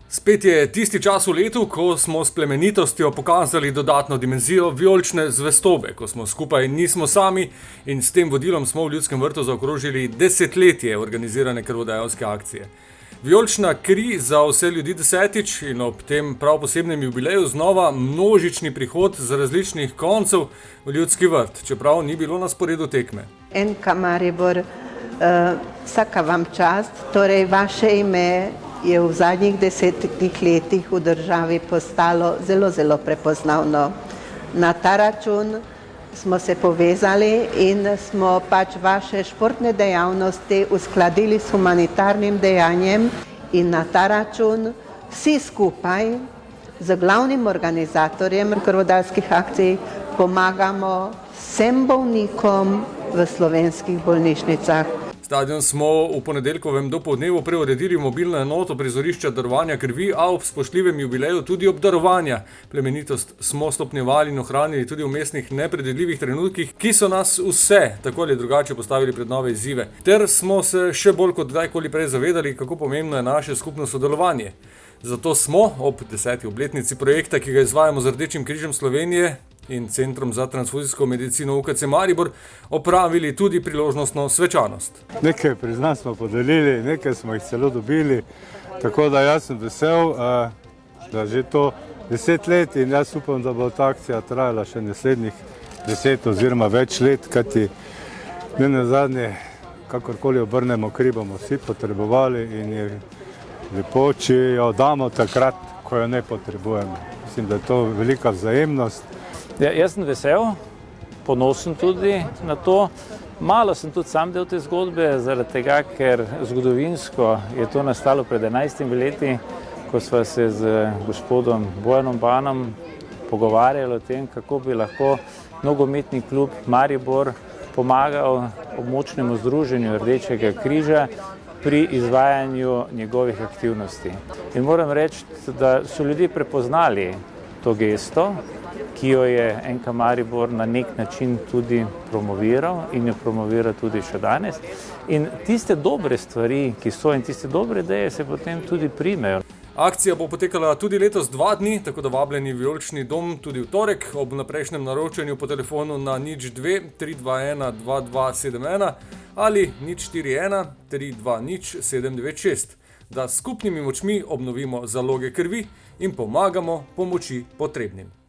Spet je tisti čas v letu, ko smo s plemenitostjo pokazali dodatno dimenzijo vijolične zvestobe, ko smo skupaj nismo sami in s tem vodilom smo v Ljudskem vrtu zaokrožili desetletje organizirane krvodajalske akcije. Vijolična kri za vse ljudi desetič in ob tem prav posebnem jubileju znova množični prihod z različnih koncev v Ljudski vrt, čeprav ni bilo na sporedu tekme. NK Maribor, vsaka vam čast, torej vaše ime je v zadnjih 10 letih v državi postalo zelo, zelo prepoznavno. Na ta račun smo se povezali in smo pač vaše športne dejavnosti uskladili s humanitarnim dejanjem in na ta račun vsi skupaj z glavnim organizatorjem krvodajalskih akcij pomagamo vsem bolnikom v slovenskih bolnišnicah. Stadion smo v ponedeljkovem dopoldnevu preuredili v mobilno enoto prizorišča darovanja krvi, a ob spoštljivem jubileju tudi obdarovanja. Plemenitost smo stopnjevali in ohranili tudi v mestnih nepredvidljivih trenutkih, ki so nas vse tako ali drugače postavili pred nove izzive. Ter smo se še bolj kot kdajkoli prej zavedali, kako pomembno je naše skupno sodelovanje. Zato smo ob 10. obletnici projekta, ki ga izvajamo z Rdečim križem Slovenije in Centrom za transfuzijsko medicino UKC Maribor, opravili tudi priložnostno svečanost. Nekaj priznanj smo podelili, nekaj smo jih celo dobili, tako da jaz sem vesel, da že to 10 let in jaz upam, da bo ta akcija trajala še naslednjih 10 oziroma več let, kajti ne nazadnje, kakorkoli obrnemo, kri bomo vsi potrebovali in je lepo, če jo damo takrat, ko jo ne potrebujemo. Mislim, da je to velika vzajemnost. Ja, jaz sem vesel, ponosen tudi na to. Malo sem tudi sam del te zgodbe, zaradi tega, ker zgodovinsko je to nastalo pred 11 leti, ko sva se z gospodom Bojanom Banom pogovarjali o tem, kako bi lahko nogometni klub Maribor pomagal območnemu združenju Rdečega križa pri izvajanju njegovih aktivnosti. In moram reči, da so ljudje prepoznali to gesto, ki jo je NK Maribor na nek način tudi promoviral in jo promovira tudi še danes. In tiste dobre stvari, ki so in tiste dobre ideje se potem tudi primejo. Akcija bo potekala tudi letos 2 dni, tako da vabljeni v Vijolični dom tudi v torek ob naprejšnjem naročanju po telefonu na 02 321 2271 ali 041 320 796, da s skupnimi močmi obnovimo zaloge krvi in pomagamo pomoči potrebnim.